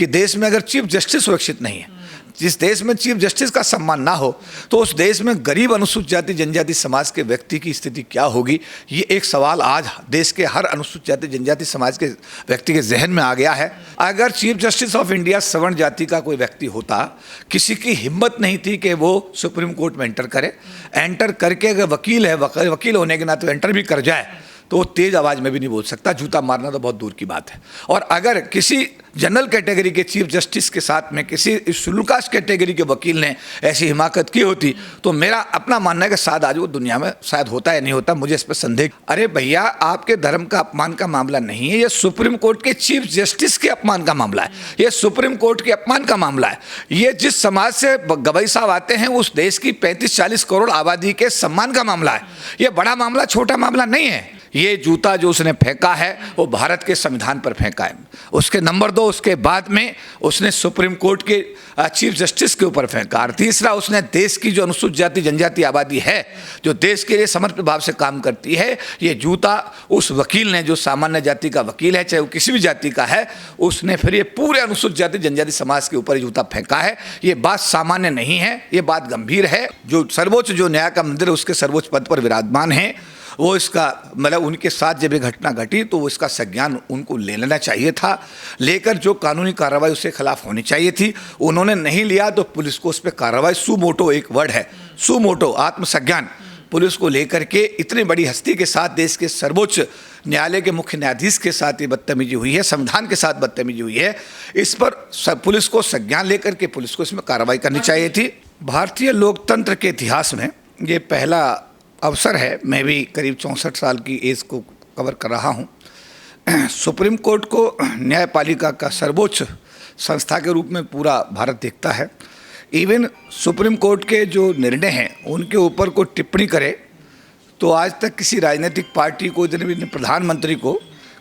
कि देश में अगर चीफ जस्टिस सुरक्षित नहीं है, जिस देश में चीफ जस्टिस का सम्मान ना हो, तो उस देश में गरीब अनुसूचित जाति जनजाति समाज के व्यक्ति की स्थिति क्या होगी। ये एक सवाल आज देश के हर अनुसूचित जाति जनजाति समाज के व्यक्ति के जहन में आ गया है। अगर चीफ जस्टिस ऑफ इंडिया सवर्ण जाति का कोई व्यक्ति होता, किसी की हिम्मत नहीं थी कि वो सुप्रीम कोर्ट में एंटर करे। एंटर करके अगर वकील है, वकील होने के नाते एंटर भी कर जाए तो वो तेज आवाज़ में भी नहीं बोल सकता, जूता मारना तो बहुत दूर की बात है। और अगर किसी जनरल कैटेगरी के चीफ जस्टिस के साथ में किसी शेड्यूल कास्ट कैटेगरी के वकील ने ऐसी हिमाकत की होती, तो मेरा अपना मानना है कि शायद आज वो दुनिया में शायद होता या नहीं होता, मुझे इस पर संदेह। अरे भैया, आपके धर्म का अपमान का मामला नहीं है, ये सुप्रीम कोर्ट के चीफ जस्टिस के अपमान का मामला है, ये सुप्रीम कोर्ट के अपमान का मामला है। ये जिस समाज से गवई साहब आते हैं, उस देश की 35-40 करोड़ आबादी के सम्मान का मामला है। ये बड़ा मामला, छोटा मामला नहीं है। ये जूता जो उसने फेंका है वो भारत के संविधान पर फेंका है। उसके नंबर 2, उसके बाद में उसने सुप्रीम कोर्ट के चीफ जस्टिस के ऊपर फेंका। और तीसरा, उसने देश की जो अनुसूचित जाति जनजाति आबादी है, जो देश के लिए समर्पित भाव से काम करती है, ये जूता उस वकील ने, जो सामान्य जाति का वकील है, चाहे वो किसी भी जाति का है, उसने फिर ये पूरे अनुसूचित जाति जनजाति समाज के ऊपर जूता फेंका है। ये बात सामान्य नहीं है, ये बात गंभीर है। जो सर्वोच्च, जो न्याय का मंदिर है, उसके सर्वोच्च पद पर विराजमान है, वो इसका मतलब उनके साथ जब ये घटना घटी तो वो इसका संज्ञान उनको ले लेना चाहिए था, लेकर जो कानूनी कार्रवाई उसके खिलाफ होनी चाहिए थी, उन्होंने नहीं लिया। तो पुलिस को उस पर कार्रवाई, सुमोटो एक वर्ड है, सुमोटो आत्मसंज्ञान, पुलिस को लेकर के इतनी बड़ी हस्ती के साथ, देश के सर्वोच्च न्यायालय के मुख्य न्यायाधीश के साथ ये बदतमीजी हुई है, संविधान के साथ बदतमीजी हुई है, इस पर पुलिस को संज्ञान लेकर के पुलिस को इसमें कार्रवाई करनी चाहिए थी। भारतीय लोकतंत्र के इतिहास में ये पहला अवसर है, मैं भी करीब 64 साल की एज को कवर कर रहा हूँ। सुप्रीम कोर्ट को न्यायपालिका का सर्वोच्च संस्था के रूप में पूरा भारत देखता है। इवन सुप्रीम कोर्ट के जो निर्णय हैं उनके ऊपर कोई टिप्पणी करे तो आज तक किसी राजनीतिक पार्टी को, प्रधानमंत्री को,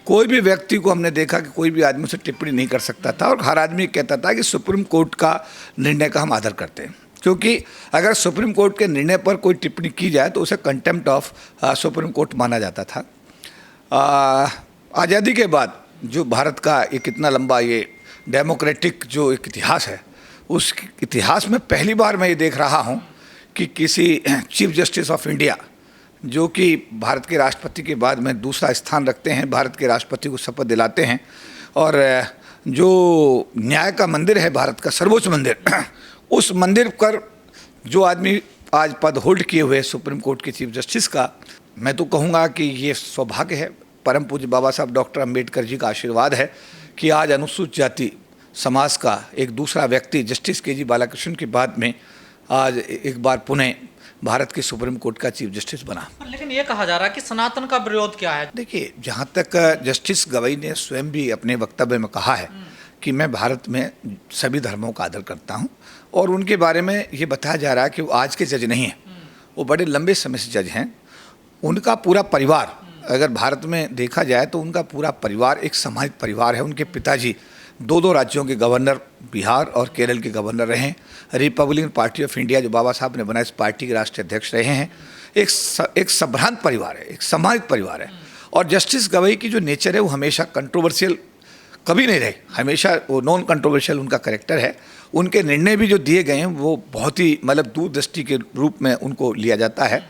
कोई भी व्यक्ति को हमने देखा कि कोई भी आदमी से टिप्पणी नहीं कर सकता था। और हर आदमी कहता था कि सुप्रीम कोर्ट का निर्णय का हम आदर करते हैं, क्योंकि अगर सुप्रीम कोर्ट के निर्णय पर कोई टिप्पणी की जाए तो उसे कंटेम्प्ट ऑफ सुप्रीम कोर्ट माना जाता था। आज़ादी के बाद जो भारत का एक इतना लंबा ये डेमोक्रेटिक जो एक इतिहास है, उस इतिहास में पहली बार मैं ये देख रहा हूँ कि किसी चीफ जस्टिस ऑफ इंडिया, जो कि भारत के राष्ट्रपति के बाद में दूसरा स्थान रखते हैं, भारत के राष्ट्रपति को शपथ दिलाते हैं, और जो न्याय का मंदिर है, भारत का सर्वोच्च मंदिर, उस मंदिर पर जो आदमी आज पद होल्ड किए हुए सुप्रीम कोर्ट के चीफ जस्टिस का, मैं तो कहूँगा कि ये सौभाग्य है, परम पूज्य बाबा साहब डॉक्टर अंबेडकर जी का आशीर्वाद है कि आज अनुसूचित जाति समाज का एक दूसरा व्यक्ति जस्टिस के जी बालाकृष्ण के बाद में आज एक बार पुनः भारत के सुप्रीम कोर्ट का चीफ जस्टिस बना। लेकिन ये कहा जा रहा है कि सनातन का विरोध क्या है? देखिए, जहाँ तक जस्टिस गवई ने स्वयं भी अपने वक्तव्य में कहा है कि मैं भारत में सभी धर्मों का आदर करता हूँ, और उनके बारे में ये बताया जा रहा है कि वो आज के जज नहीं हैं, वो बड़े लंबे समय से जज हैं। उनका पूरा परिवार, अगर भारत में देखा जाए तो उनका पूरा परिवार एक सामाजिक परिवार है। उनके पिताजी 2 राज्यों के गवर्नर, बिहार और केरल के गवर्नर रहे हैं। रिपब्लिकन पार्टी ऑफ इंडिया जो बाबा साहब ने बनाया, इस पार्टी के राष्ट्रीय अध्यक्ष रहे हैं। एक संभ्रांत परिवार है, एक सामाजिक परिवार है। और जस्टिस गवई की जो नेचर है वो हमेशा कंट्रोवर्शियल कभी नहीं रहे, हमेशा वो नॉन कंट्रोवर्शियल उनका कैरेक्टर है। उनके निर्णय भी जो दिए गए हैं वो बहुत ही मतलब दूरदृष्टि के रूप में उनको लिया जाता है।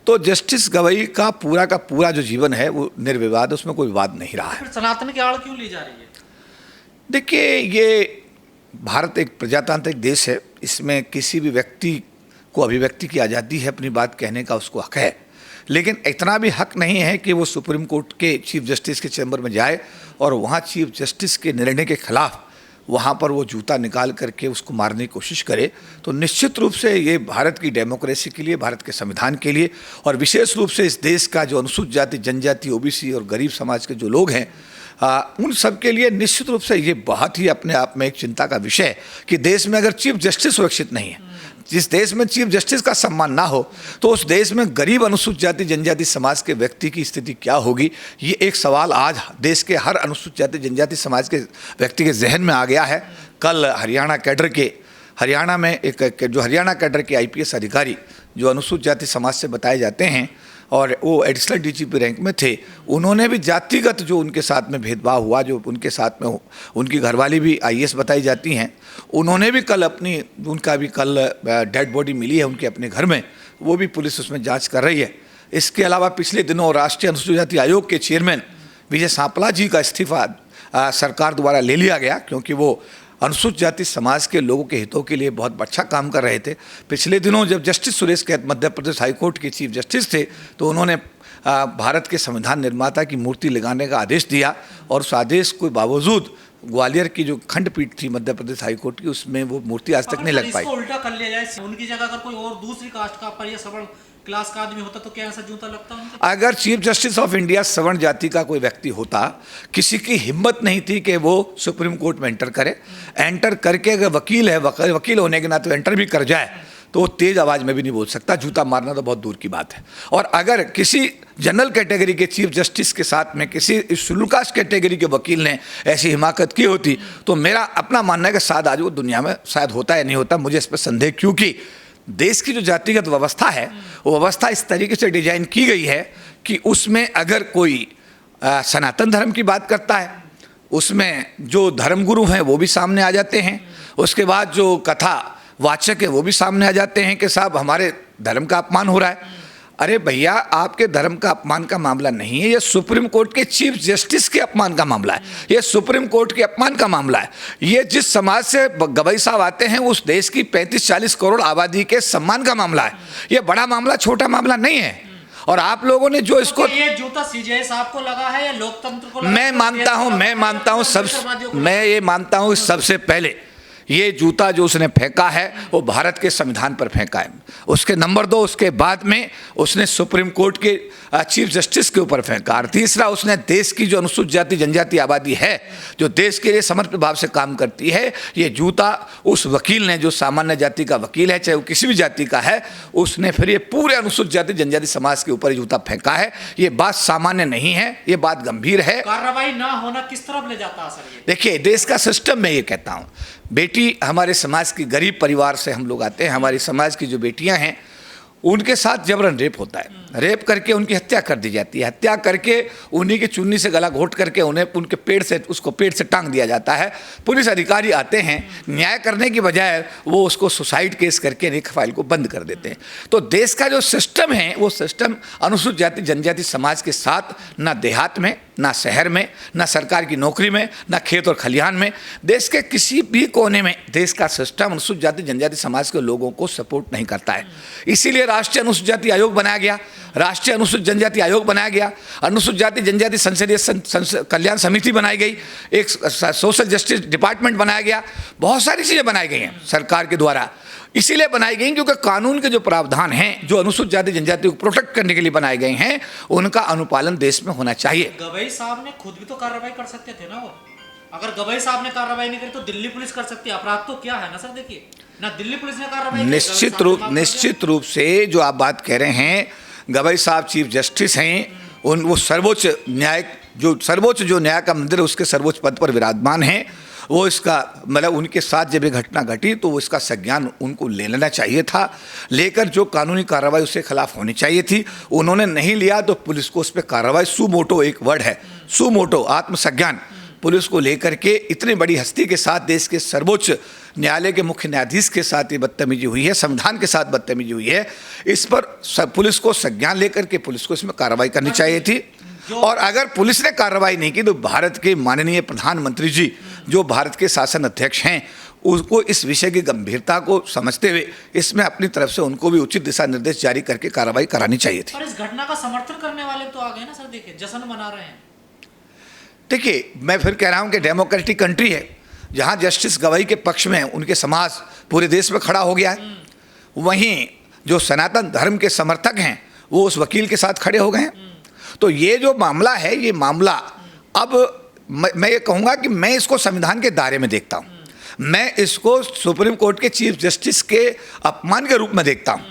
तो जस्टिस गवई का पूरा जो जीवन है वो निर्विवाद, उसमें कोई विवाद नहीं रहा है। फिर सनातन की आड़ क्यों ली जा रही है? देखिए, ये भारत एक प्रजातांत्रिक देश है, इसमें किसी भी व्यक्ति को अभिव्यक्ति की आज़ादी है, अपनी बात कहने का उसको हक है, लेकिन इतना भी हक नहीं है कि वो सुप्रीम कोर्ट के चीफ जस्टिस के चैम्बर में जाए और वहाँ चीफ जस्टिस के निर्णय के खिलाफ वहाँ पर वो जूता निकाल करके उसको मारने की कोशिश करे। तो निश्चित रूप से ये भारत की डेमोक्रेसी के लिए, भारत के संविधान के लिए, और विशेष रूप से इस देश का जो अनुसूचित जाति जनजाति, ओबीसी और गरीब समाज के जो लोग हैं, उन सब के लिए निश्चित रूप से ये बहुत ही अपने आप में एक चिंता का विषय है कि देश में अगर चीफ जस्टिस सुरक्षित नहीं है, जिस देश में चीफ जस्टिस का सम्मान ना हो, तो उस देश में गरीब अनुसूचित जाति जनजाति समाज के व्यक्ति की स्थिति क्या होगी। ये एक सवाल आज देश के हर अनुसूचित जाति जनजाति समाज के व्यक्ति के जहन में आ गया है। कल हरियाणा में जो हरियाणा कैडर के IPS अधिकारी जो अनुसूचित जाति समाज से बताए जाते हैं, और वो एडिशनल डीजीपी रैंक में थे, उन्होंने भी जातिगत जो उनके साथ में भेदभाव हुआ, जो उनके साथ में उनकी घरवाली भी आईएएस बताई जाती हैं, उन्होंने भी कल उनका भी कल डेड बॉडी मिली है उनके अपने घर में, वो भी पुलिस उसमें जांच कर रही है। इसके अलावा पिछले दिनों राष्ट्रीय अनुसूचित जाति आयोग के चेयरमैन विजय सांपला जी का इस्तीफा सरकार द्वारा ले लिया गया, क्योंकि वो अनुसूचित जाति समाज के लोगों के हितों के लिए बहुत अच्छा काम कर रहे थे। पिछले दिनों जब जस्टिस सुरेश कैत मध्य प्रदेश हाईकोर्ट के चीफ जस्टिस थे, तो उन्होंने भारत के संविधान निर्माता की मूर्ति लगाने का आदेश दिया, और उस आदेश के बावजूद ग्वालियर की जो खंडपीठ थी मध्य प्रदेश हाईकोर्ट की, उसमें वो मूर्ति आज तक नहीं लग पाई। इसको उल्टा कर लिया जाए, उनकी जगह अगर कोई और दूसरी कास्ट का पर या सवर्ण क्लास का आदमी होता तो क्या ऐसा जूता लगता उनको? अगर चीफ जस्टिस ऑफ इंडिया सवर्ण जाति का कोई व्यक्ति होता, किसी की हिम्मत नहीं थी कि वो सुप्रीम कोर्ट में एंटर करे, एंटर करके अगर वकील है, वकील होने के नाते एंटर भी कर जाए तो वो तेज आवाज में भी नहीं बोल सकता, जूता मारना तो बहुत दूर की बात है। और अगर किसी जनरल कैटेगरी के चीफ जस्टिस के साथ में किसी शेड्यूल कास्ट कैटेगरी के वकील ने ऐसी हिमाकत की होती, तो मेरा अपना मानना है कि शायद आज वो दुनिया में शायद होता या नहीं होता, मुझे इस पर संदेह, क्योंकि देश की जो जातिगत व्यवस्था है वो व्यवस्था इस तरीके से डिजाइन की गई है कि उसमें अगर कोई सनातन धर्म की बात करता है, उसमें जो धर्मगुरु हैं वो भी सामने आ जाते हैं, उसके बाद जो कथा वाचक है वो भी सामने आ जाते हैं कि साहब हमारे धर्म का अपमान हो रहा है। अरे भैया, आपके धर्म का अपमान का मामला नहीं है, ये सुप्रीम कोर्ट के चीफ जस्टिस के अपमान का मामला है, ये सुप्रीम कोर्ट के अपमान का मामला है। ये जिस समाज से गवई साहब आते हैं उस देश की 35-40 करोड़ आबादी के सम्मान का मामला है। ये बड़ा मामला छोटा मामला नहीं है। और आप लोगों ने जो इसको, ये जूता सीजेआई साहब को लगा है या लोकतंत्र को लगा? मैं ये मानता हूं सबसे पहले ये जूता जो उसने फेंका है वो भारत के संविधान पर फेंका है। उसके नंबर 2, उसके बाद में उसने सुप्रीम कोर्ट के चीफ जस्टिस के ऊपर फेंका, और तीसरा उसने देश की जो अनुसूचित जाति जनजाति आबादी है, जो देश के लिए समर्पित भाव से काम करती है, ये जूता उस वकील ने, जो सामान्य जाति का वकील है, चाहे वो किसी भी जाति का है, उसने फिर ये पूरे अनुसूचित जाति जनजाति समाज के ऊपर जूता फेंका है। ये बात सामान्य नहीं है, ये बात गंभीर है। कार्रवाई ना होना किस तरफ ले जाता है सर? देखिए, देश का सिस्टम, मैं ये कहता हूँ, बेटी हमारे समाज की गरीब परिवार से हम लोग आते हैं, हमारी समाज की जो बेटियां हैं उनके साथ जबरन रेप होता है, रेप करके उनकी हत्या कर दी जाती है, हत्या करके उन्हीं की चुन्नी से गला घोट करके उन्हें उनके पेट से उसको पेट से टांग दिया जाता है। पुलिस अधिकारी आते हैं, न्याय करने की बजाय वो उसको सुसाइड केस करके रेप फाइल को बंद कर देते हैं। तो देश का जो सिस्टम है वो सिस्टम अनुसूचित जाति जनजाति समाज के साथ, ना देहात में, ना शहर में, ना सरकार की नौकरी में, ना खेत और खलिहान में, देश के किसी भी कोने में देश का सिस्टम अनुसूचित जाति जनजाति समाज के लोगों को सपोर्ट नहीं करता है। इसीलिए राष्ट्रीय अनुसूचित जाति आयोग बनाया गया, राष्ट्रीय अनुसूचित जनजाति आयोग बनाया गया, अनुसूचित जाति जनजाति संसदीय कल्याण समिति बनाई गई, एक सोशल जस्टिस डिपार्टमेंट बनाया गया, बहुत सारी चीज़ें बनाई गई हैं सरकार के द्वारा। इसीलिए बनाई गई क्योंकि कानून के जो प्रावधान हैं, जो अनुसूचित जाति जनजाति को प्रोटेक्ट करने के लिए बनाए गए हैं, उनका अनुपालन देश में होना चाहिए। गवई साहब ने खुद भी तो कार्रवाई कर सकते थे ना। वो अगर गवई साहब ने कार्रवाई नहीं करी तो दिल्ली पुलिस कर सकती है। अपराध तो क्या है ना सर, देखिए ना, दिल्ली पुलिस ने कार्रवाई निश्चित रूप से जो आप बात कह रहे हैं, गवई साहब चीफ जस्टिस हैं, वो सर्वोच्च जो न्याय का मंदिर है उसके सर्वोच्च पद पर विराजमान हैं। वो इसका मतलब उनके साथ जब ये घटना घटी तो इसका संज्ञान उनको ले लेना चाहिए था, लेकर जो कानूनी कार्रवाई उसके खिलाफ होनी चाहिए थी उन्होंने नहीं लिया। तो पुलिस को उस पर कार्रवाई, सुमोटो एक वर्ड है, सुमोटो आत्मसंज्ञान, पुलिस को लेकर के इतनी बड़ी हस्ती के साथ, देश के सर्वोच्च न्यायालय के मुख्य न्यायाधीश के साथ ये बदतमीजी हुई है, संविधान के साथ बदतमीजी हुई है, इस पर पुलिस को संज्ञान लेकर के पुलिस को इसमें कार्रवाई करनी चाहिए थी। और अगर पुलिस ने कार्रवाई नहीं की तो भारत के माननीय प्रधानमंत्री जी, जो भारत के शासन अध्यक्ष हैं, उसको इस विषय की गंभीरता को समझते हुए इसमें अपनी तरफ से उनको भी उचित दिशा निर्देश जारी करके कार्रवाई करानी चाहिए थी। और इस घटना का समर्थन करने वाले तो आ गए ना सर, देखिए जश्न मना रहे हैं। देखिए, मैं फिर कह रहा हूं कि डेमोक्रेटिक कंट्री है, जहां जस्टिस गवाही के पक्ष में उनके समाज पूरे देश में खड़ा हो गया है, वहीं जो सनातन धर्म के समर्थक हैं वो उस वकील के साथ खड़े हो गए हैं। तो ये जो मामला है, ये मामला अब मैं ये कहूँगा कि मैं इसको संविधान के दायरे में देखता हूँ, मैं इसको सुप्रीम कोर्ट के चीफ जस्टिस के अपमान के रूप में देखता हूँ।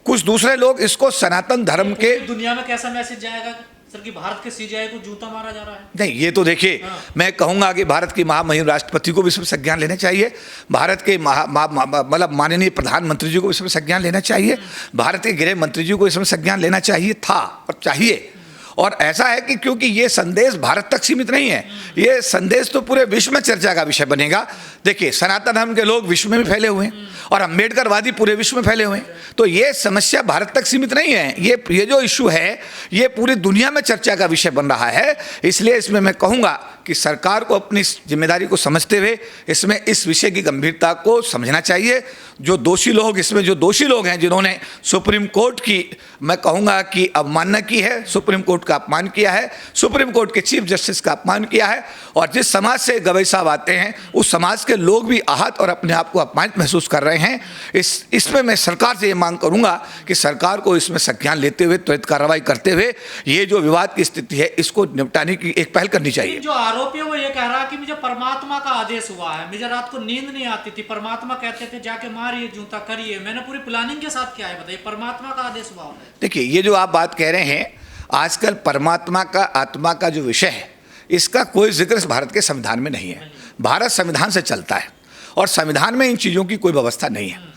कुछ दूसरे लोग इसको सनातन धर्म के, दुनिया में कैसा मैसेज जाएगा सर कि भारत के सीजीआई को जूता मारा जा रहा है? नहीं, ये तो देखिए, मैं कहूंगा कि भारत के महामहिम राष्ट्रपति को भी इसमें संज्ञान लेना चाहिए, भारत के मतलब माननीय प्रधानमंत्री जी को इसमें संज्ञान लेना चाहिए, भारत के गृह मंत्री जी को इसमें संज्ञान लेना चाहिए था और चाहिए। और ऐसा है कि क्योंकि ये संदेश भारत तक सीमित नहीं है, ये संदेश तो पूरे विश्व में चर्चा का विषय बनेगा। देखिए, सनातन धर्म के लोग विश्व में भी फैले हुए हैं और अम्बेडकरवादी पूरे विश्व में फैले हुए हैं, तो ये समस्या भारत तक सीमित नहीं है। ये जो इशू है ये पूरी दुनिया में चर्चा का विषय बन रहा है। इसलिए इसमें मैं कहूँगा कि सरकार को अपनी जिम्मेदारी को समझते हुए इसमें इस विषय की गंभीरता को समझना चाहिए। जो दोषी लोग इसमें जो दोषी लोग हैं, जिन्होंने सुप्रीम कोर्ट की, मैं कहूँगा कि अवमानना की है, सुप्रीम कोर्ट का अपमान किया है, सुप्रीम कोर्ट के चीफ जस्टिस का अपमान किया है, और जिस समाज से गवई साहब आते हैं उस समाज के लोग भी आहत और अपने आप को अपमानित महसूस कर रहे हैं। इसमें मैं सरकार से ये मांग करूँगा कि सरकार को इसमें संज्ञान लेते हुए त्वरित कार्रवाई करते हुए ये जो विवाद की स्थिति है इसको निपटाने की एक पहल करनी चाहिए। जो आरोपी है वो ये कह रहा है कि मुझे परमात्मा का आदेश हुआ है, मुझे रात को नींद नहीं आती थी, परमात्मा कहते थे जाके मारिए जूता करिए, मैंने पूरी प्लानिंग के साथ किया है, बताइए परमात्मा का आदेश हुआ है। देखिए, ये जो आप बात कह रहे हैं, आजकल परमात्मा का आत्मा का जो विषय है इसका कोई जिक्र इस भारत के संविधान में नहीं है। भारत संविधान से चलता है और संविधान में इन चीज़ों की कोई व्यवस्था नहीं है।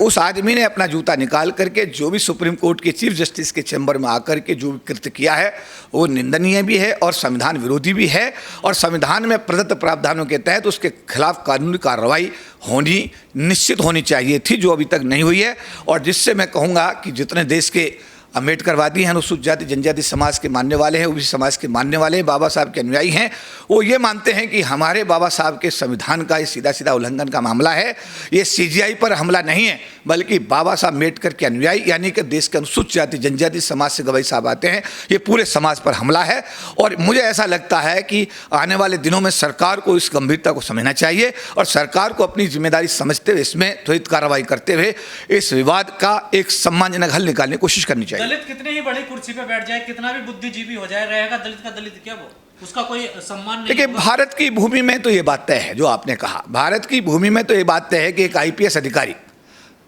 उस आदमी ने अपना जूता निकाल करके जो भी सुप्रीम कोर्ट के चीफ जस्टिस के चैम्बर में आकर के जो कृत्य किया है वो निंदनीय भी है और संविधान विरोधी भी है, और संविधान में प्रदत्त प्रावधानों के तहत उसके खिलाफ कानूनी कार्रवाई होनी निश्चित होनी चाहिए थी, जो अभी तक नहीं हुई है। और जिससे मैं कहूँगा कि जितने देश के अम्बेडकरवादी हैं, अनुसूचित जाति जनजाति समाज के मानने वाले हैं, उसी समाज के मानने वाले हैं, बाबा साहब के अनुयायी हैं, वो ये मानते हैं कि हमारे बाबा साहब के संविधान का ये सीधा सीधा उल्लंघन का मामला है। ये सीजीआई पर हमला नहीं है, बल्कि बाबा साहब अम्बेडकर के अनुयायी यानी कि देश के अनुसूचित जाति जनजाति समाज से गवई साहब आते हैं, ये पूरे समाज पर हमला है। और मुझे ऐसा लगता है कि आने वाले दिनों में सरकार को इस गंभीरता को समझना चाहिए और सरकार को अपनी जिम्मेदारी समझते हुए इसमें त्वरित कार्रवाई करते हुए इस विवाद का एक सम्मानजनक हल निकालने की कोशिश करनी चाहिए। दलित कितनी ही बड़ी कुर्सी पे बैठ जाए, कितना भी बुद्धिजीवी हो जाए, रहेगा दलित का दलित, क्या वो उसका कोई सम्मान नहीं। देखिए, भारत की भूमि में तो ये बात तय है जो आपने कहा, भारत की भूमि में तो ये बात तय है कि एक आईपीएस अधिकारी,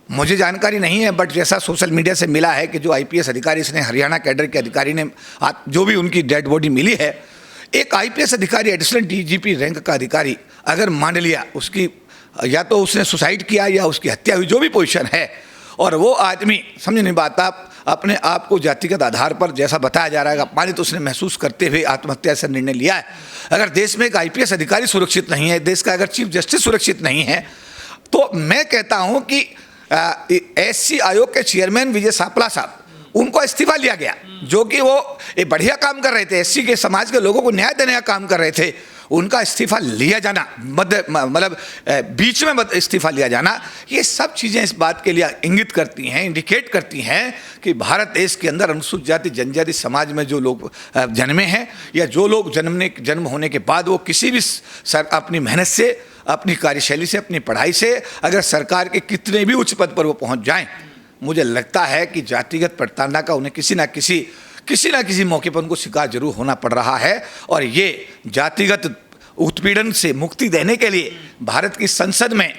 मुझे जानकारी नहीं है बट जैसा सोशल मीडिया से मिला है कि जो आईपीएस अधिकारी, इसने हरियाणा कैडर के अधिकारी ने जो भी उनकी डेड बॉडी मिली है, एक आईपीएस अधिकारी एडिशनल डीजीपी रैंक का अधिकारी अगर मान लिया उसकी या तो उसने सुसाइड किया या उसकी हत्या हुई, जो भी पोजीशन है, और वो आदमी समझ नहीं पाता, आप अपने आप को जातिगत आधार पर जैसा बताया जा रहा है अपमानित उसने महसूस करते हुए आत्महत्या से निर्णय लिया है। अगर देश में एक आईपीएस अधिकारी सुरक्षित नहीं है, देश का अगर चीफ जस्टिस सुरक्षित नहीं है, तो मैं कहता हूं कि एससी आयोग के चेयरमैन विजय सापला साहब, उनको इस्तीफा लिया गया, जो कि वो एक बढ़िया काम कर रहे थे, एससी के समाज के लोगों को न्याय देने का काम कर रहे थे, उनका इस्तीफा लिया जाना, मतलब बीच में इस्तीफा लिया जाना, ये सब चीज़ें इस बात के लिए इंगित करती हैं, इंडिकेट करती हैं कि भारत देश के अंदर अनुसूचित जाति जनजाति समाज में जो लोग जन्मे हैं या जो लोग जन्म होने के बाद वो किसी भी अपनी मेहनत से, अपनी कार्यशैली से, अपनी पढ़ाई से अगर सरकार के कितने भी उच्च पद पर वो पहुँच जाएँ, मुझे लगता है कि जातिगत प्रताड़ना का उन्हें किसी ना किसी मौके पर उनको शिकार जरूर होना पड़ रहा है। और ये जातिगत उत्पीड़न से मुक्ति देने के लिए भारत की संसद में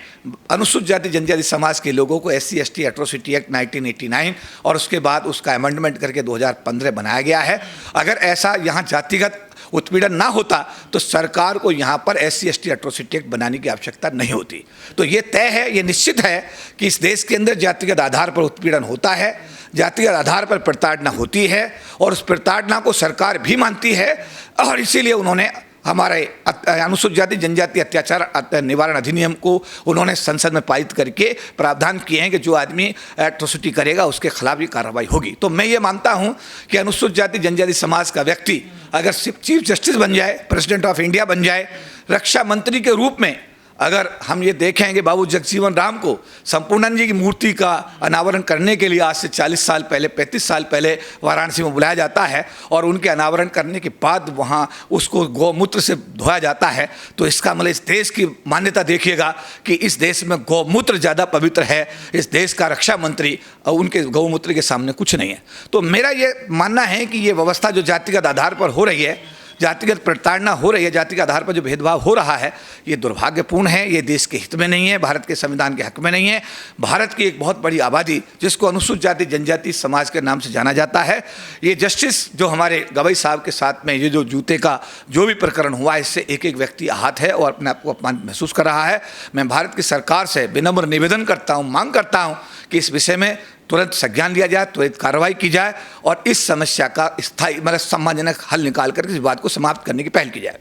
अनुसूचित जाति जनजाति समाज के लोगों को SC ST एट्रोसिटी एक्ट 1989 और उसके बाद उसका अमेंडमेंट करके 2015 बनाया गया है। अगर ऐसा यहाँ जातिगत उत्पीड़न ना होता तो सरकार को यहाँ पर SC ST एट्रोसिटी एक्ट बनाने की आवश्यकता नहीं होती। तो ये तय है, ये निश्चित है कि इस देश के अंदर जातिगत आधार पर उत्पीड़न होता है, जातिगत आधार पर प्रताड़ना होती है और उस प्रताड़ना को सरकार भी मानती है और इसीलिए उन्होंने हमारे अनुसूचित जाति जनजाति अत्याचार निवारण अधिनियम को उन्होंने संसद में पारित करके प्रावधान किए हैं कि जो आदमी एट्रोसिटी करेगा उसके खिलाफ भी कार्रवाई होगी। तो मैं ये मानता हूँ कि अनुसूचित जाति जनजाति समाज का व्यक्ति अगर चीफ जस्टिस बन जाए, प्रेसिडेंट ऑफ इंडिया बन जाए, रक्षा मंत्री के रूप में अगर हम ये देखें कि बाबू जगजीवन राम को संपूर्णानंद जी की मूर्ति का अनावरण करने के लिए आज से 40 साल पहले, 35 साल पहले वाराणसी में बुलाया जाता है और उनके अनावरण करने के बाद वहाँ उसको गौमूत्र से धोया जाता है, तो इसका मतलब इस देश की मान्यता देखिएगा कि इस देश में गौमूत्र ज़्यादा पवित्र है। इस देश का रक्षा मंत्री और उनके गौमूत्र के सामने कुछ नहीं है। तो मेरा ये मानना है कि ये व्यवस्था जो जातिगत आधार पर हो रही है, जातिगत प्रताड़ना हो रही है, जाति के आधार पर जो भेदभाव हो रहा है, ये दुर्भाग्यपूर्ण है। ये देश के हित में नहीं है, भारत के संविधान के हक में नहीं है। भारत की एक बहुत बड़ी आबादी जिसको अनुसूचित जाति जनजाति समाज के नाम से जाना जाता है, ये जस्टिस जो हमारे गवई साहब के साथ में ये जो जूते का जो भी प्रकरण हुआ, इससे एक एक व्यक्ति आहत है और अपने आप को अपमानित महसूस कर रहा है। मैं भारत की सरकार से विनम्र निवेदन करता हूँ, मांग करता हूँ कि इस विषय में तुरंत संज्ञान लिया जाए, त्वरित कार्रवाई की जाए और इस समस्या का स्थायी मतलब सम्मानजनक हल निकाल कर इस बात को समाप्त करने की पहल की जाए।